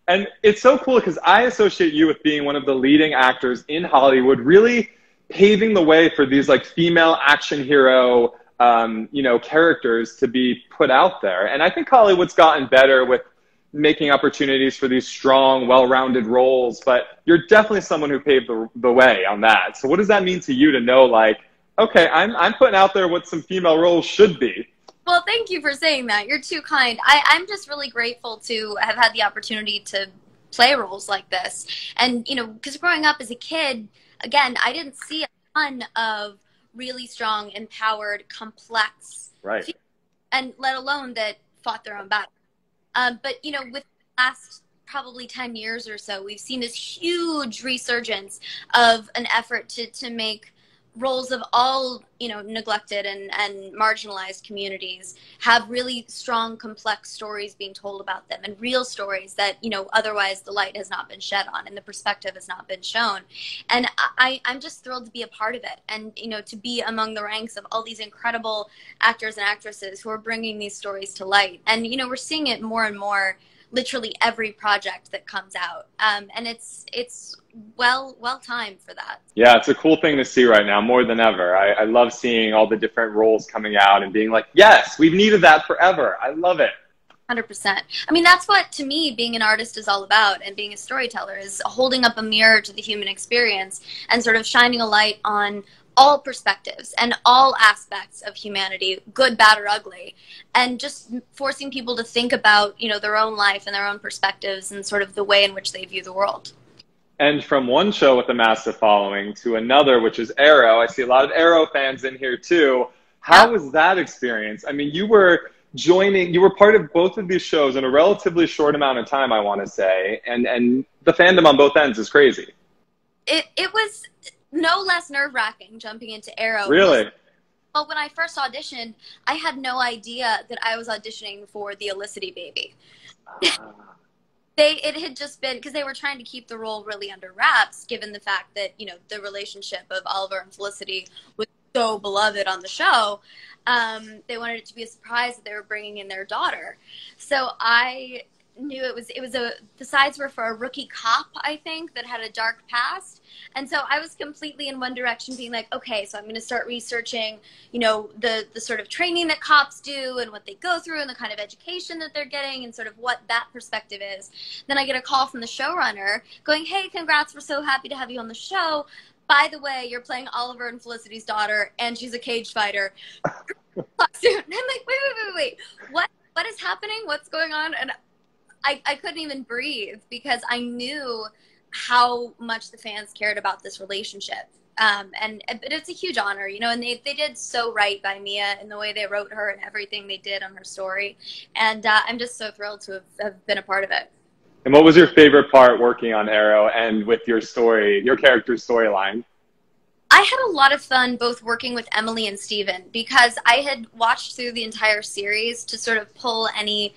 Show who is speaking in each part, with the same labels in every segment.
Speaker 1: And it's so cool because I associate you with being one of the leading actors in Hollywood, really paving the way for these like female action hero, you know, characters to be put out there. And I think Hollywood's gotten better with making opportunities for these strong, well-rounded roles, but you're definitely someone who paved the way on that. So what does that mean to you to know, like, okay, I'm putting out there what some female roles should be?
Speaker 2: Well, thank you for saying that. You're too kind. I'm just really grateful to have had the opportunity to play roles like this. And, you know, because growing up as a kid, again, I didn't see a ton of really strong, empowered, complex,
Speaker 1: Right.
Speaker 2: and let alone that fought their own battle. But, you know, with the last probably 10 years or so, we've seen this huge resurgence of an effort to make roles of all, you know, neglected and marginalized communities have really strong, complex stories being told about them, and real stories that, you know, otherwise the light has not been shed on and the perspective has not been shown. And I'm just thrilled to be a part of it, and, you know, to be among the ranks of all these incredible actors and actresses who are bringing these stories to light. And, you know, we're seeing it more and more, literally every project that comes out. And it's well timed for that.
Speaker 1: Yeah, it's a cool thing to see right now, more than ever. I love seeing all the different roles coming out and being like, yes, we've needed that forever. I love it.
Speaker 2: 100%. I mean, that's what, to me, being an artist is all about, and being a storyteller is holding up a mirror to the human experience and sort of shining a light on all perspectives and all aspects of humanity, good, bad, or ugly, and just forcing people to think about, you know, their own life and their own perspectives and sort of the way in which they view the world.
Speaker 1: And from one show with a massive following to another, which is Arrow. I see a lot of Arrow fans in here too. How was that experience? I mean, you were part of both of these shows in a relatively short amount of time, I want to say, and the fandom on both ends is crazy.
Speaker 2: It was no less nerve-wracking jumping into Arrow.
Speaker 1: Really?
Speaker 2: Well, when I first auditioned, I had no idea that I was auditioning for the Felicity baby. It had just been, because they were trying to keep the role really under wraps, given the fact that, you know, the relationship of Oliver and Felicity was so beloved on the show. They wanted it to be a surprise that they were bringing in their daughter. So I knew the sides were for a rookie cop, I think, that had a dark past. And so I was completely in one direction, being like, okay, so I'm going to start researching, you know, the sort of training that cops do and what they go through and the kind of education that they're getting and sort of what that perspective is. Then I get a call from the showrunner going, hey, congrats, we're so happy to have you on the show. By the way, you're playing Oliver and Felicity's daughter, and she's a cage fighter. And I'm like, wait. What is happening? What's going on? And I couldn't even breathe because I knew how much the fans cared about this relationship. But it's a huge honor, you know, and they did so right by Mia in the way they wrote her and everything they did on her story. And I'm just so thrilled to have been a part of it.
Speaker 1: And what was your favorite part working on Arrow and with your story, your character's storyline?
Speaker 2: I had a lot of fun both working with Emily and Steven, because I had watched through the entire series to sort of pull any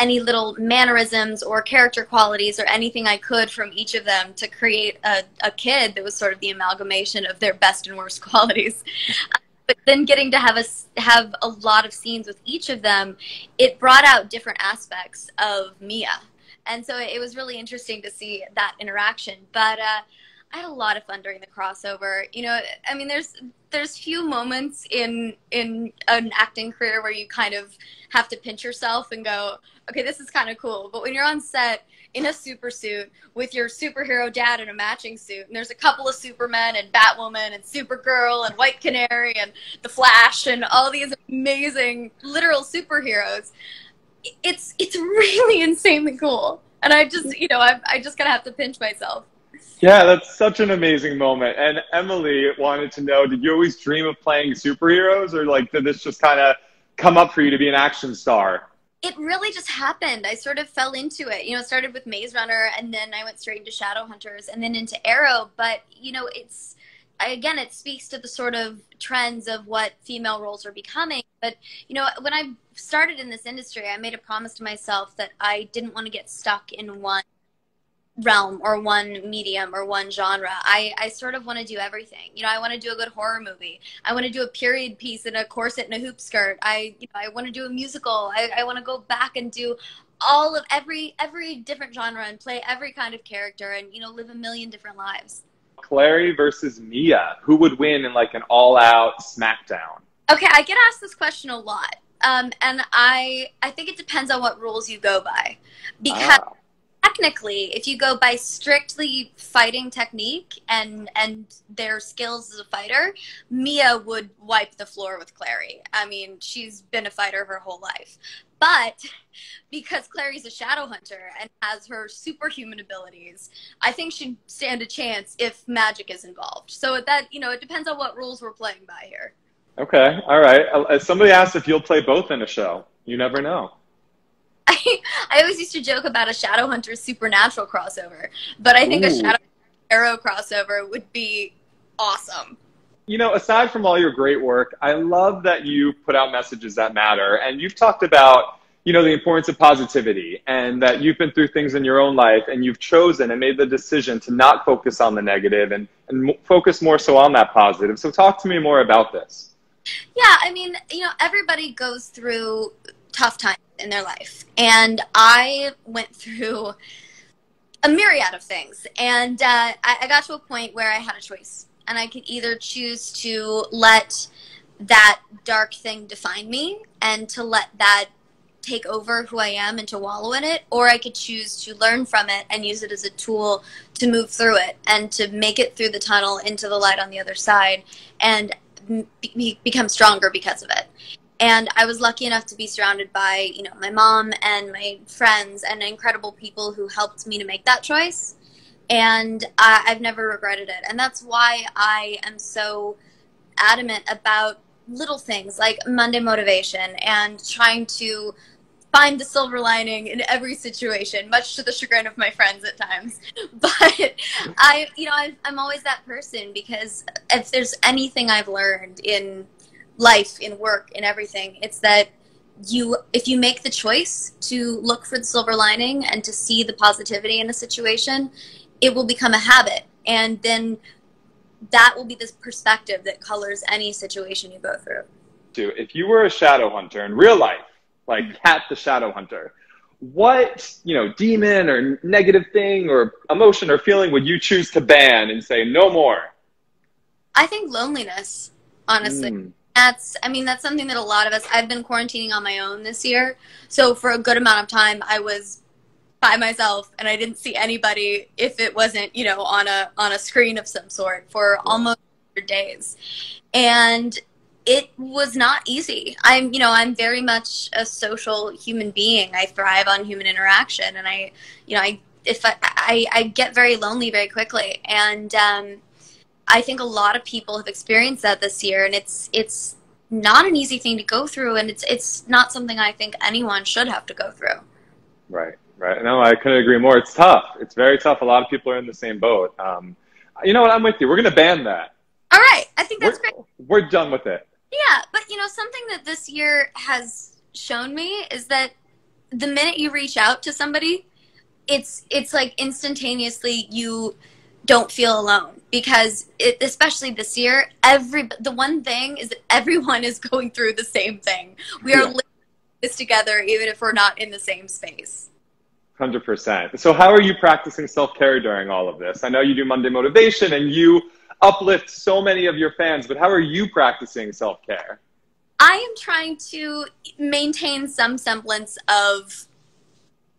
Speaker 2: little mannerisms or character qualities or anything I could from each of them to create a kid that was sort of the amalgamation of their best and worst qualities. But then getting to have a lot of scenes with each of them, it brought out different aspects of Mia. And so it was really interesting to see that interaction. But I had a lot of fun during the crossover. You know, I mean, there's few moments in an acting career where you kind of have to pinch yourself and go, okay, this is kind of cool. But when you're on set in a super suit with your superhero dad in a matching suit, and there's a couple of Supermen and Batwoman and Supergirl and White Canary and The Flash and all these amazing literal superheroes, it's really insanely cool. And I just, you know, I just kind of have to pinch myself.
Speaker 1: Yeah, that's such an amazing moment. And Emily wanted to know, did you always dream of playing superheroes, or like did this just kind of come up for you to be an action star?
Speaker 2: It really just happened. I sort of fell into it. You know, it started with Maze Runner, and then I went straight into Shadowhunters, and then into Arrow. But, you know, again, it speaks to the sort of trends of what female roles are becoming. But, you know, when I started in this industry, I made a promise to myself that I didn't want to get stuck in one realm or one medium or one genre. I sort of want to do everything. You know, I want to do a good horror movie. I want to do a period piece in a corset and a hoop skirt. I want to do a musical. I want to go back and do all of every different genre and play every kind of character and, you know, live a million different lives.
Speaker 1: Clary versus Mia, who would win in like an all-out smackdown?
Speaker 2: Okay, I get asked this question a lot. And I think it depends on what rules you go by. Because technically, if you go by strictly fighting technique and their skills as a fighter, Mia would wipe the floor with Clary. I mean, she's been a fighter her whole life. But because Clary's a shadow hunter and has her superhuman abilities, I think she'd stand a chance if magic is involved. So that, you know, it depends on what rules we're playing by here.
Speaker 1: Okay, all right. Somebody asked if you'll play both in a show. You never know.
Speaker 2: I always used to joke about a Shadowhunter Supernatural crossover, but I think a Shadow Arrow crossover would be awesome.
Speaker 1: You know, aside from all your great work, I love that you put out messages that matter, and you've talked about, you know, the importance of positivity, and that you've been through things in your own life, and you've chosen and made the decision to not focus on the negative and focus more so on that positive. So talk to me more about this.
Speaker 2: Yeah, I mean, you know, everybody goes through tough times in their life, and I went through a myriad of things, and I got to a point where I had a choice, and I could either choose to let that dark thing define me and to let that take over who I am and to wallow in it, or I could choose to learn from it and use it as a tool to move through it and to make it through the tunnel into the light on the other side and become stronger because of it. And I was lucky enough to be surrounded by, you know, my mom and my friends and incredible people who helped me to make that choice. And I've never regretted it. And that's why I am so adamant about little things like Monday motivation and trying to find the silver lining in every situation, much to the chagrin of my friends at times. But I'm always that person, because if there's anything I've learned in life, in work, in everything, it's that if you make the choice to look for the silver lining and to see the positivity in a situation, it will become a habit. And then that will be this perspective that colors any situation you go through.
Speaker 1: If you were a shadow hunter in real life, like Kat the Shadow Hunter, what, you know, demon or negative thing or emotion or feeling would you choose to ban and say no more?
Speaker 2: I think loneliness, honestly. That's something that a lot of us, I've been quarantining on my own this year. So for a good amount of time, I was by myself and I didn't see anybody if it wasn't, you know, on a screen of some sort for almost 100 days. And it was not easy. I'm very much a social human being. I thrive on human interaction, and I get very lonely very quickly. And I think a lot of people have experienced that this year, and it's not an easy thing to go through, and it's not something I think anyone should have to go through.
Speaker 1: Right. No, I couldn't agree more. It's tough. It's very tough. A lot of people are in the same boat. You know what? I'm with you. We're going to ban that.
Speaker 2: All right. I think that's great.
Speaker 1: We're done with it.
Speaker 2: Yeah, but you know, something that this year has shown me is that the minute you reach out to somebody, it's like instantaneously you don't feel alone, because especially this year, the one thing is that everyone is going through the same thing. We are living this together, even if we're not in the same space.
Speaker 1: 100%. So how are you practicing self-care during all of this? I know you do Monday Motivation and you uplift so many of your fans, but how are you practicing self-care?
Speaker 2: I am trying to maintain some semblance of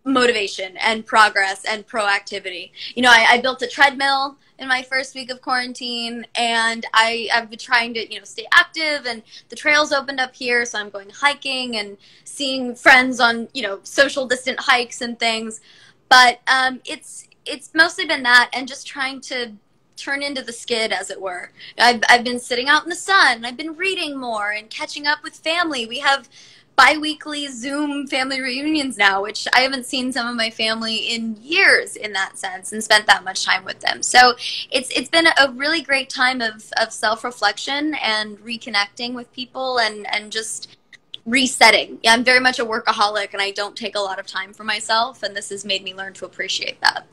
Speaker 2: motivation and progress and proactivity. You know, I built a treadmill in my first week of quarantine, and I've been trying to, you know, stay active, and the trails opened up here, so I'm going hiking and seeing friends on, you know, social distant hikes and things. But it's mostly been that, and just trying to turn into the skid, as it were. I've been sitting out in the sun, I've been reading more and catching up with family. We have bi-weekly Zoom family reunions now, which I haven't seen some of my family in years in that sense and spent that much time with them. So it's been a really great time of self-reflection and reconnecting with people and just resetting. Yeah, I'm very much a workaholic, and I don't take a lot of time for myself, and this has made me learn to appreciate that.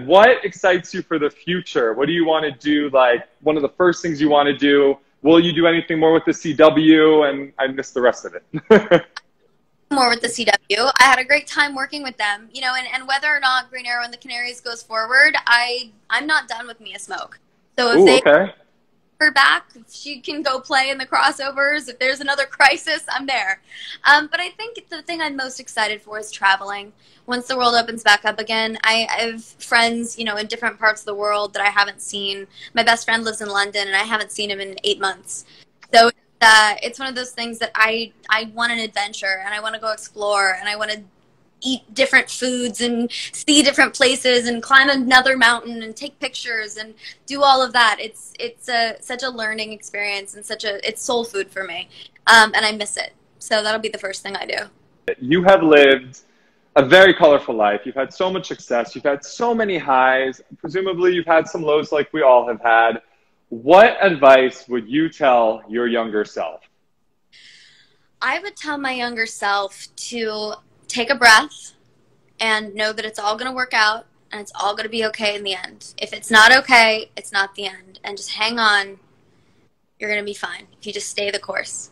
Speaker 1: What excites you for the future? What do you want to do? Like, one of the first things you want to do? Will you do anything more with the CW? And I missed the rest of it.
Speaker 2: more with the CW. I had a great time working with them, you know, and whether or not Green Arrow and the Canaries goes forward, I'm not done with Mia Smoke. So if
Speaker 1: Ooh,
Speaker 2: they
Speaker 1: okay.
Speaker 2: her back, she can go play in the crossovers. If there's another crisis, I'm there. But I think the thing I'm most excited for is traveling. Once the world opens back up again, I have friends, you know, in different parts of the world that I haven't seen. My best friend lives in London, and I haven't seen him in 8 months. So it's one of those things that I want an adventure, and I want to go explore, and I want to eat different foods and see different places and climb another mountain and take pictures and do all of that. It's such a learning experience, and it's soul food for me, and I miss it. So that'll be the first thing I do.
Speaker 1: You have lived a very colorful life. You've had so much success. You've had so many highs. Presumably you've had some lows like we all have had. What advice would you tell your younger self?
Speaker 2: I would tell my younger self to take a breath and know that it's all going to work out and it's all going to be okay in the end. If it's not okay, it's not the end. And just hang on. You're going to be fine if you just stay the course.